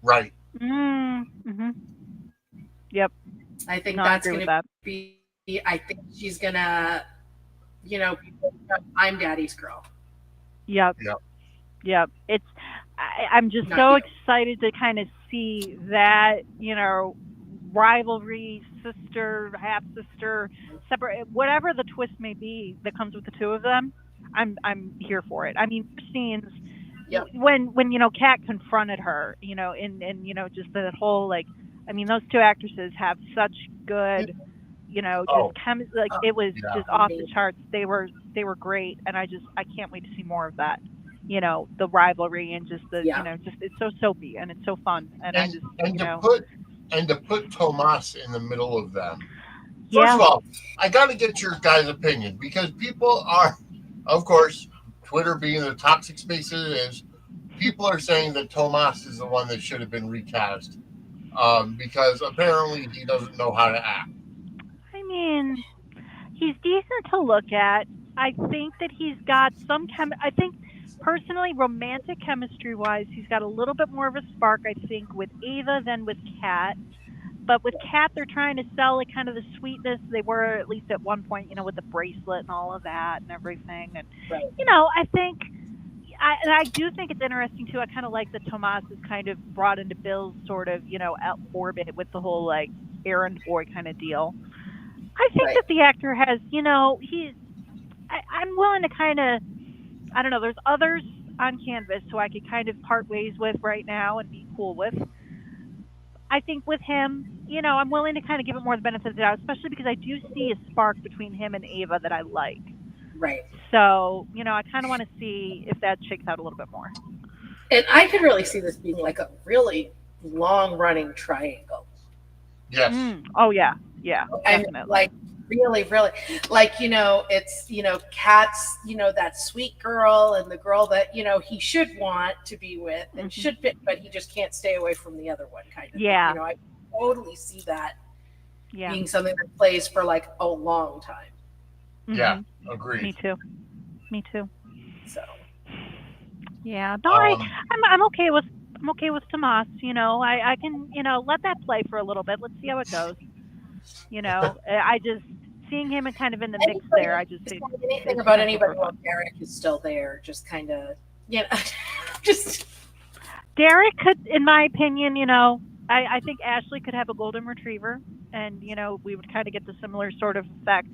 Right. Mm-hmm. Yep. I think that's going to be. I think she's gonna, I'm daddy's girl. Yep. It's. I'm just so excited to kind of see that, rivalry, sister, half sister, separate, whatever the twist may be that comes with the two of them. I'm here for it. I mean, scenes when Kat confronted her, just that whole, like, I mean, those two actresses have such good, it was just off the charts. They were great, and I can't wait to see more of that. The rivalry and just the just it's so soapy and it's so fun, and to put Tomas in the middle of them. First of all, I got to get your guys' opinion because people are, of course, Twitter being the toxic space it is, people are saying that Tomas is the one that should have been recast because apparently he doesn't know how to act. I mean, he's decent to look at. I think that he's got I think personally, romantic chemistry wise, he's got a little bit more of a spark. I think with Ava than with Kat. But with Kat, they're trying to sell like kind of the sweetness they were at least at one point, with the bracelet and all of that and everything. And Right. I think I do think it's interesting too. I kind of like that Tomas is kind of brought into Bill's sort of orbit with the whole like errand boy kind of deal. I think Right. that the actor has, I'm willing to kind of, I don't know, there's others on canvas who I could kind of part ways with right now and be cool with. I think with him, I'm willing to kind of give it more the benefit of the doubt, especially because I do see a spark between him and Ava that I like. Right. So, I kind of want to see if that shakes out a little bit more. And I could really see this being like a really long running triangle. Yes. Oh yeah. Yeah. Definitely. And like really, really like, it's, Kat's, that sweet girl and the girl that, he should want to be with and should fit, but he just can't stay away from the other one kind of yeah. thing. I totally see that yeah. being something that plays for like a long time. Yeah, agreed. Me too. So yeah, no, I'm okay with Tomas. I can let that play for a little bit. Let's see how it goes. I just seeing him and kind of in the mix there. I just think anything about anybody while Derek is still there, just kind of just Derek could, in my opinion, I think Ashley could have a golden retriever, and we would kind of get the similar sort of effect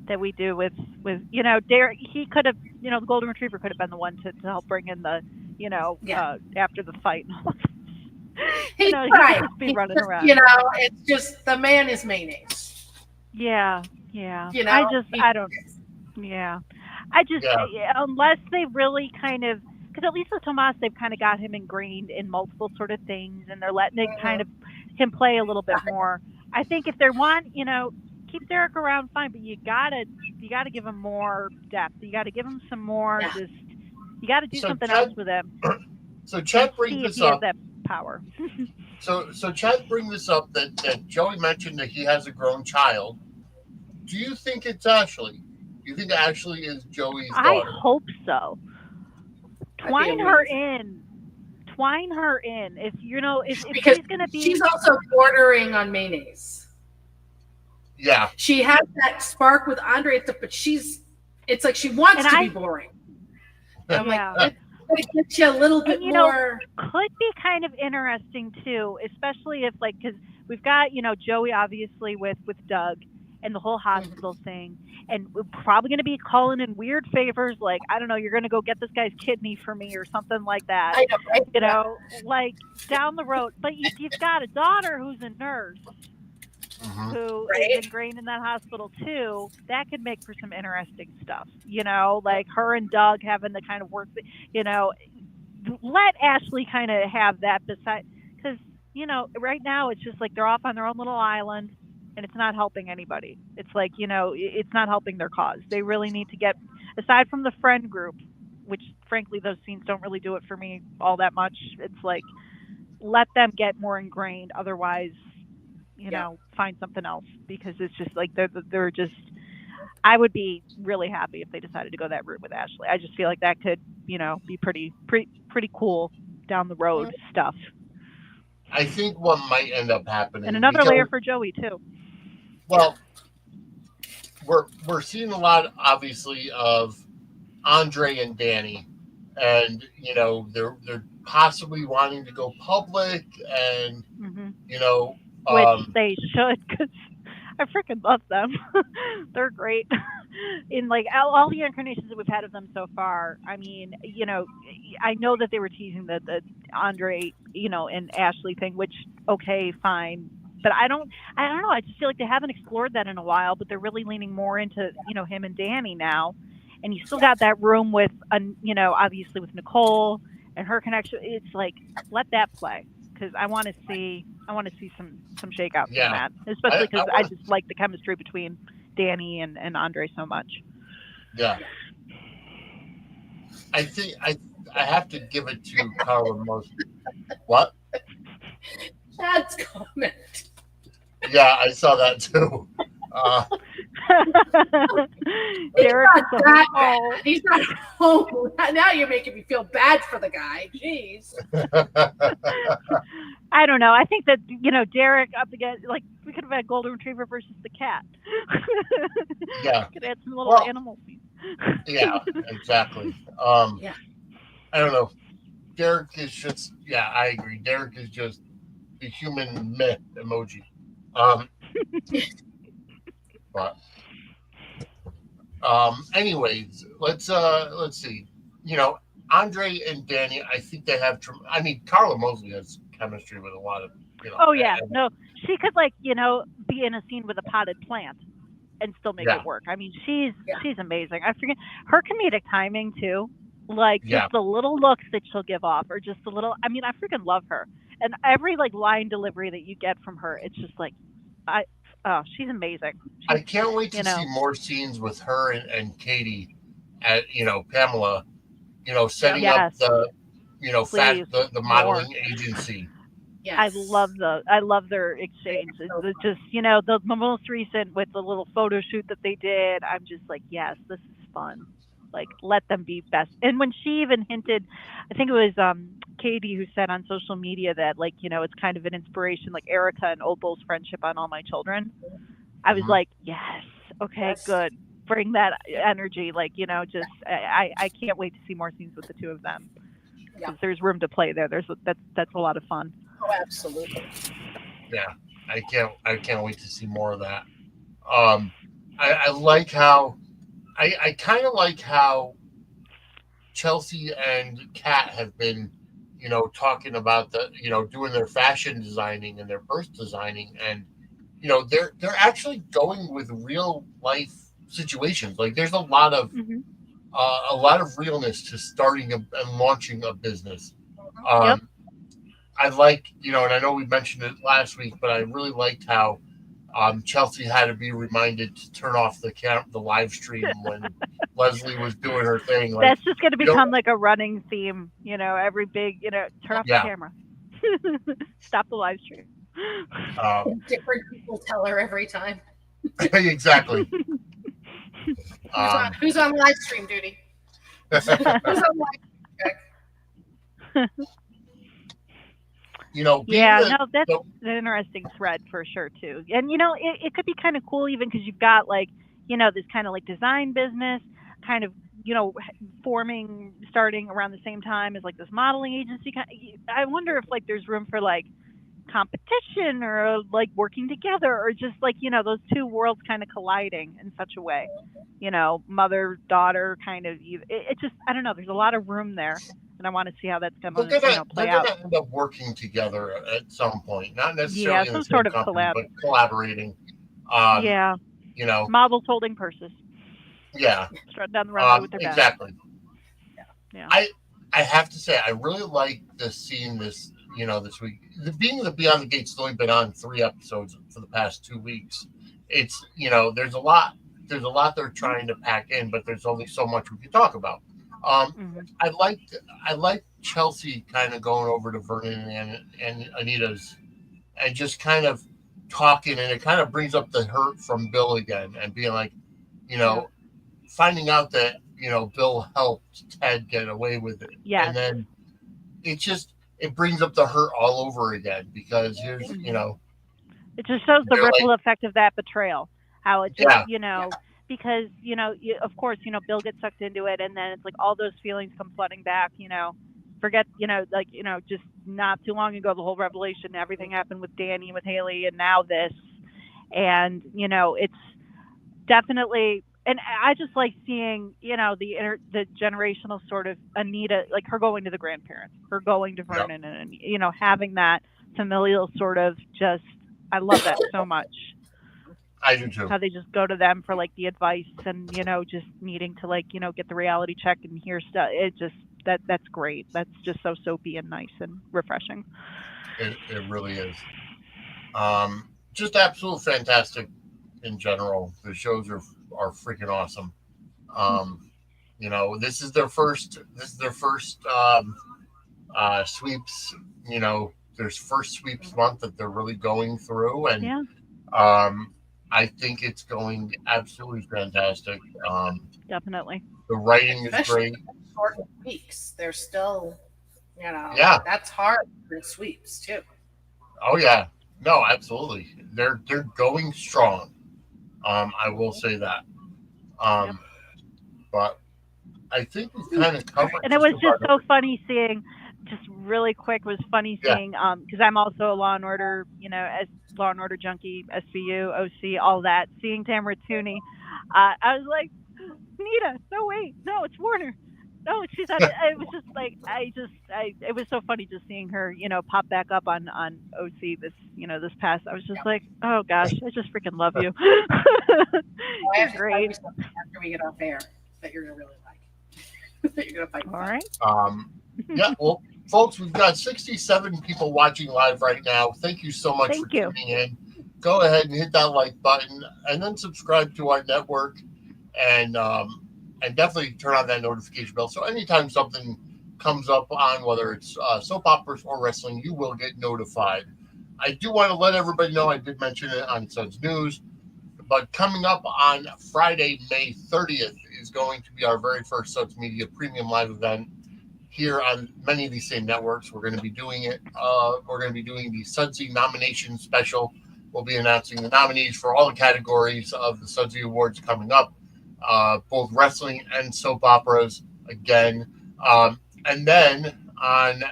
that we do with Derek. He could have, the golden retriever could have been the one to help bring in the after the fight. He's he could just be running around. It's just the man is mayonnaise. Yeah. Unless they really kind of, because at least with Tomas, they've kind of got him ingrained in multiple sort of things, and they're letting it kind of him play a little bit more. I think if they want, keep Derek around, fine, but you gotta give him more depth. You gotta give him some more. You gotta do something else with him. So Chet brings this up. That power. So Chet brings this up that Joey mentioned that he has a grown child. Do you think it's Ashley? Do you think Ashley is Joey's daughter? I hope so. Twine her in. If because she's gonna be, she's also bordering on mayonnaise. Yeah, she has that spark with Andre, but it's like she wants to be boring. I'm like, it gets you a little bit more. Could be kind of interesting too, especially if because we've got Joey obviously with Doug and the whole hospital thing, and we're probably going to be calling in weird favors, like, I don't know, you're going to go get this guy's kidney for me or something like that. I know, right? Like down the road. But you've got a daughter who's a nurse who is ingrained in that hospital too. That could make for some interesting stuff. Like her and Doug having the kind of work that, let Ashley kind of have that beside, because right now it's just like they're off on their own little island. And it's not helping anybody. It's like, it's not helping their cause. They really need to get, aside from the friend group, which frankly, those scenes don't really do it for me all that much. It's like, let them get more ingrained. Otherwise, find something else, because it's just like, they're just, I would be really happy if they decided to go that route with Ashley. I just feel like that could, be pretty cool down the road stuff. I think what might end up happening, and another layer for Joey too. Well, we're seeing a lot, obviously, of Andre and Danny, and they're possibly wanting to go public, and which they should, because I freaking love them. They're great. In like all the incarnations that we've had of them so far. I mean, I know that they were teasing the Andre, and Ashley thing, which okay, fine. But I don't know. I just feel like they haven't explored that in a while, but they're really leaning more into, him and Danny now. And you still got that room with, obviously with Nicole and her connection. It's like, let that play, because I want to see some shakeout from that, especially because I just like the chemistry between Danny and Andre so much. Yeah. I have to give it to Carla most. What? Chad's comment. Yeah, I saw that too. Derek He's is not that oh. bad. He's not home. Now you're making me feel bad for the guy. Jeez. I don't know. I think that Derek up against, like, we could have had Golden Retriever versus the cat. Yeah. Could add some little animal scenes. Yeah, exactly. Yeah. I don't know. Derek is just, yeah, I agree. Derek is just the human meh emoji. But anyways, let's see. Andre and Danny, I think they have. I mean, Carla Mosley has chemistry with a lot of. Oh yeah, no, she could be in a scene with a potted plant and still make it work. I mean, she's amazing. I forget her comedic timing too. Like just the little looks that she'll give off, or just the little. I mean, I freaking love her, and every line delivery that you get from her, it's just like, she's amazing. I can't wait to see more scenes with her and Katie, at Pamela, setting up the the modeling agency. Yes. I love their exchange. It's just the most recent with the little photo shoot that they did. I'm just like, yes, this is fun. Like, let them be best. And when she even hinted, I think it was Katie who said on social media that it's kind of an inspiration, like Erica and Opal's friendship on All My Children. I was like, yes, okay, good. Bring that energy. Just I can't wait to see more scenes with the two of them. Because there's room to play there. That's a lot of fun. Oh, absolutely. Yeah, I can't wait to see more of that. I like how I kind of like how Chelsea and Kat have been, talking about doing their fashion designing and their purse designing, and they're actually going with real life situations. Like there's a lot of realness to starting and launching a business. I like, and I know we mentioned it last week, but I really liked how Chelsea had to be reminded to turn off the live stream when Leslie was doing her thing. Like, that's just going to become like a running theme. Every big, turn off the camera, stop the live stream. Different people tell her every time. Exactly. Who's on live stream duty? Who's on live stream? That's an interesting thread for sure too. And it could be kind of cool even because you've got this kind of design business kind of starting around the same time as this modeling agency. I wonder if there's room for competition or working together, or just those two worlds kind of colliding in such a way, mother daughter kind of. It just, I don't know, there's a lot of room there. And I want to see how that's going to play out. They're going to end up working together at some point, not necessarily in the same sort of company, but collaborating. Models holding purses. Yeah, strut down the runway with their bags. Exactly. Yeah. I have to say I really like the scene this week. Being the Beyond the Gate's only been on 3 episodes for the past 2 weeks. It's there's a lot they're trying to pack in, but there's only so much we can talk about. I like Chelsea kind of going over to Vernon and Anita's and just kind of talking, and it kind of brings up the hurt from Bill again, and being like, finding out that Bill helped Ted get away with it, and then it brings up the hurt all over again, because here's it just shows the ripple effect of that betrayal, how it just because of course Bill gets sucked into it, and then it's all those feelings come flooding back. Forget just not too long ago, the whole revelation, everything happened with Danny, with Haley, and now this, and it's definitely. And I just like seeing, the generational sort of Anita, her going to the grandparents, her going to Vernon, and having that familial sort of just. I love that so much. I do too. How they just go to them for the advice, and just needing to get the reality check and hear stuff. It just that's great. That's just so soapy and nice and refreshing. It really is. Just absolute fantastic in general. The shows are freaking awesome. You know, this is their first. Sweeps. You know, their first sweeps month that they're really going through, and Yeah, I think it's going absolutely fantastic. definitely. The writing is Especially great. short weeks. They're still, Yeah. that's hard for sweeps too. Oh yeah. No, absolutely. They're going strong. I will say that. Yep. Um, but I think we've kind of covered And it just was just about so everything. funny seeing, just really quick, was funny Yeah. seeing, because I'm also a Law and Order, as Law and Order junkie, SVU, OC, all that. Seeing Tamara Tooney, I was like, Nita, no wait, no, it's Warner. No, she's on. It was just like it was so funny just seeing her, pop back up on OC this past. I was just Yeah. like, oh gosh, I just freaking love you. I You're have to tell great. you something after we get off air that you're gonna really like. That you're gonna find All fun. right. Yeah. Well, folks, we've got 67 people watching live right now. Thank you so much for Thank you. tuning in. Go ahead and hit that like button, and then subscribe to our network, and definitely turn on that notification bell. So anytime something comes up on whether it's soap operas or wrestling, you will get notified. I do want to let everybody know I did mention it on Suds News, but coming up on Friday, May 30th, is going to be our very first Suds Media Premium Live event here on many of these same networks. We're going to be doing it. We're going to be doing the Sudsy nomination special. We'll be announcing the nominees for all the categories of the Sudsy Awards coming up, both wrestling and soap operas again. And then on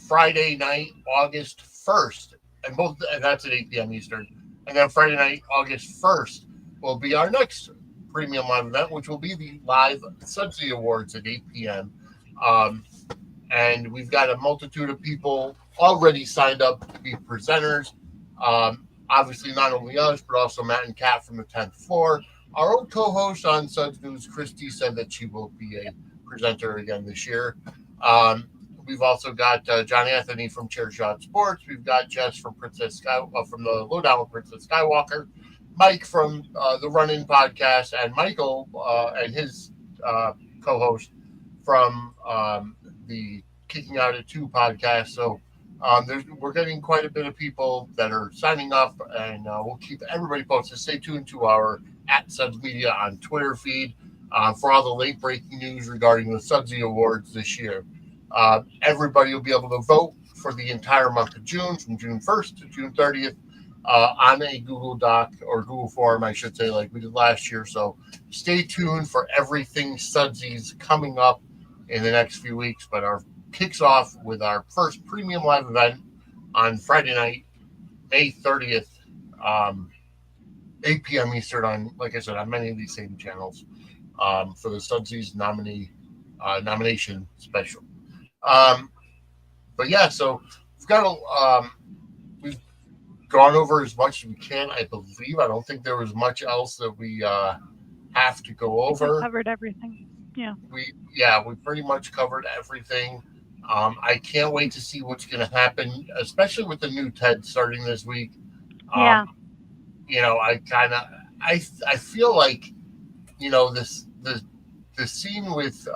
Friday night, August 1st, and that's at 8 p.m. Eastern. And then Friday night, August 1st, will be our next premium live event, which will be the live Sudsy Awards at 8 p.m. Um, and we've got a multitude of people already signed up to be presenters. Obviously, not only us, but also Matt and Kat from the 10th floor. Our old co-host on Suds News, Christy, said that she will be a presenter again this year. We've also got John Anthony from Chair Shot Sports. We've got Jess from from the Lowdown with Princess Skywalker. Mike from the Run-In podcast, and Michael and his co-host from the Kicking Out at 2 podcast. So we're getting quite a bit of people that are signing up, and we'll keep everybody posted. Stay tuned to our @Suds Media on Twitter feed for all the late breaking news regarding the Sudsy Awards this year. Everybody will be able to vote for the entire month of June, from June 1st to June 30th, on a Google Doc or Google form, I should say, like we did last year. So stay tuned for everything Sudsies coming up in the next few weeks. But our kicks off with our first premium live event on Friday night, May 30th, 8 p.m. Eastern, on, like I said, on many of these same channels, for the Sudsies nomination special. But yeah, so we've gone over as much as we can, I believe. I don't think there was much else that we have to go over. We covered everything. Yeah. We pretty much covered everything. I can't wait to see what's going to happen, especially with the new Ted starting this week. Yeah. I feel like, the scene with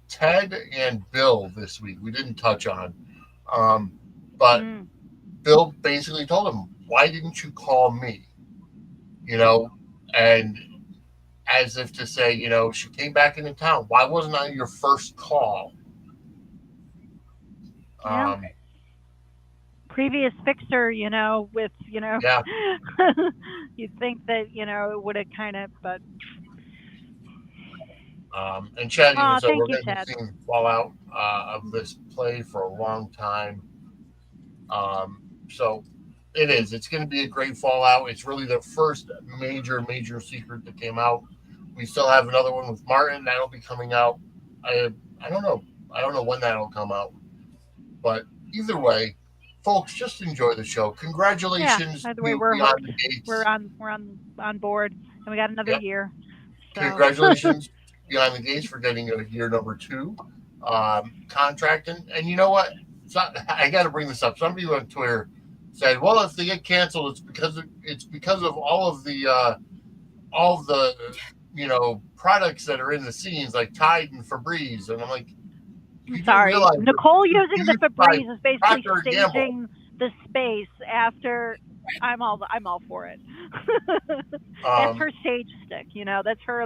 Ted and Bill this week we didn't touch on, but Bill basically told him, "Why didn't you call me?" And as if to say, she came back into town. Why wasn't I your first call? Yeah. Previous fixer, with, Yeah. you'd think that, it would have kind of, but. And Chad even said we're you, going to be seeing fallout of this play for a long time. So it is. It's going to be a great fallout. It's really the first major secret that came out. We still have another one with Martin that'll be coming out. I don't know. I don't know when that'll come out. But either way, folks, just enjoy the show. Congratulations. Yeah, by the way, we're on board, and we got another year. So. Congratulations Beyond the Gates for getting a year number 2 contract. And you know what? I got to bring this up. Some people on Twitter said, "Well, if they get canceled, it's because of all of the products that are in the scenes like Tide and Febreze, and I'm like, Sorry, Nicole using the Febreze is basically Procter & staging the space after. I'm all for it. That's her stage stick, that's her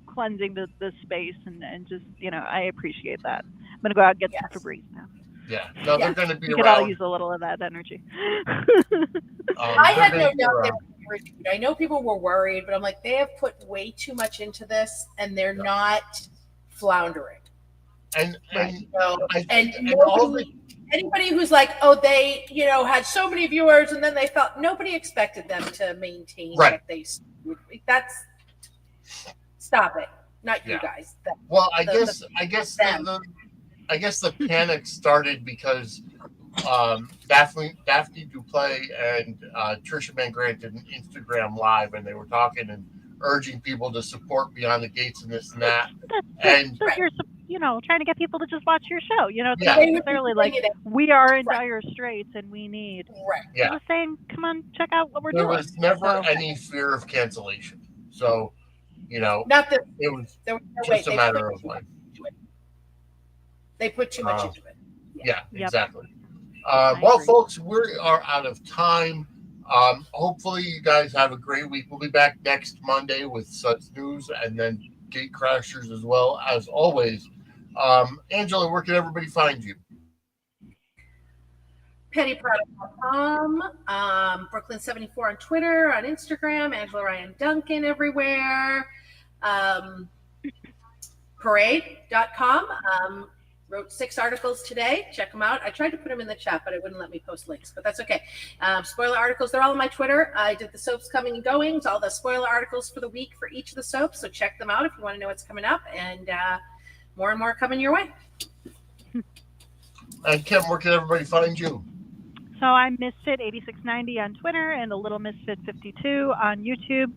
cleansing the space and just I appreciate that. I'm gonna go out and get some Febreze now. Yeah, no, they're going to be we around. could all use a little of that energy. I had no doubt they were reviewed. I know people were worried, but I'm like, they have put way too much into this, and they're not floundering. And anybody who's like, oh, they had so many viewers, and then they felt nobody expected them to maintain what they. That's stop it, not you guys. Well, I guess the panic started because Daphne Duprees and Trisha Van Grant did an Instagram live, and they were talking and urging people to support Beyond the Gates and this and that. You're trying to get people to just watch your show. It's not necessarily like we are in dire straits and we need. Right. Yeah. I was saying, come on, check out what we're doing. There was never any fear of cancellation. So, not that it was just a matter of like. They put too much into it. Yeah, exactly. Well, folks, we are out of time. Hopefully, you guys have a great week. We'll be back next Monday with Suds News and then Gate Crashers as well, as always. Angela, where can everybody find you? PettyProduct.com, Brooklyn74 on Twitter, on Instagram, Angela Ryan Duncan everywhere. Parade.com. Wrote 6 articles today. Check them out. I tried to put them in the chat, but it wouldn't let me post links, but that's okay. Spoiler articles, they're all on my Twitter. I did the soaps coming and goings, all the spoiler articles for the week for each of the soaps, so check them out if you want to know what's coming up, and more coming your way. And Kim, where can everybody find you? So I'm Misfit8690 on Twitter and a Little Misfit52 on YouTube.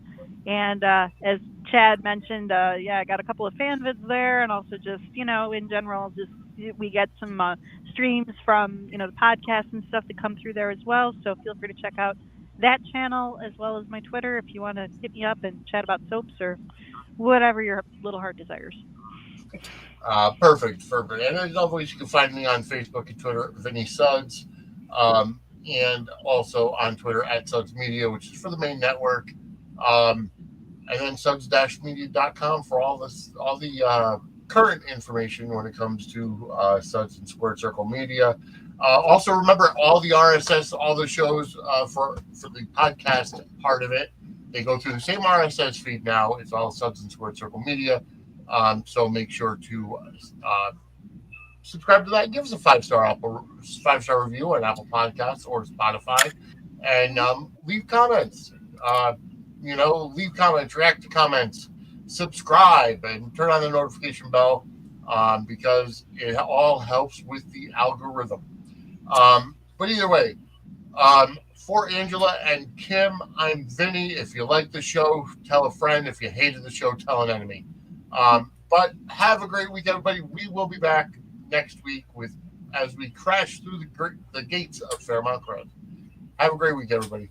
And as Chad mentioned, I got a couple of fan vids there, and also just, in general, just we get some streams from, the podcasts and stuff that come through there as well. So feel free to check out that channel as well as my Twitter if you want to hit me up and chat about soaps or whatever your little heart desires. Perfect. And as always, you can find me on Facebook and Twitter, Vinny Suds, and also on Twitter at Suds Media, which is for the main network. And then suds-media.com for all the current information when it comes to Suds and Squared Circle Media. Also, remember all the RSS, all the shows for the podcast part of it, they go through the same RSS feed now. It's all Suds and Squared Circle Media. So make sure to subscribe to that. Give us a 5-star review on Apple Podcasts or Spotify, and leave comments. Leave comments, react to comments, subscribe, and turn on the notification bell because it all helps with the algorithm. But either way, for Angela and Kim, I'm Vinny. If you like the show, tell a friend. If you hated the show, tell an enemy. But have a great week, everybody. We will be back next week as we crash through the gates of Fairmount Road. Have a great week, everybody.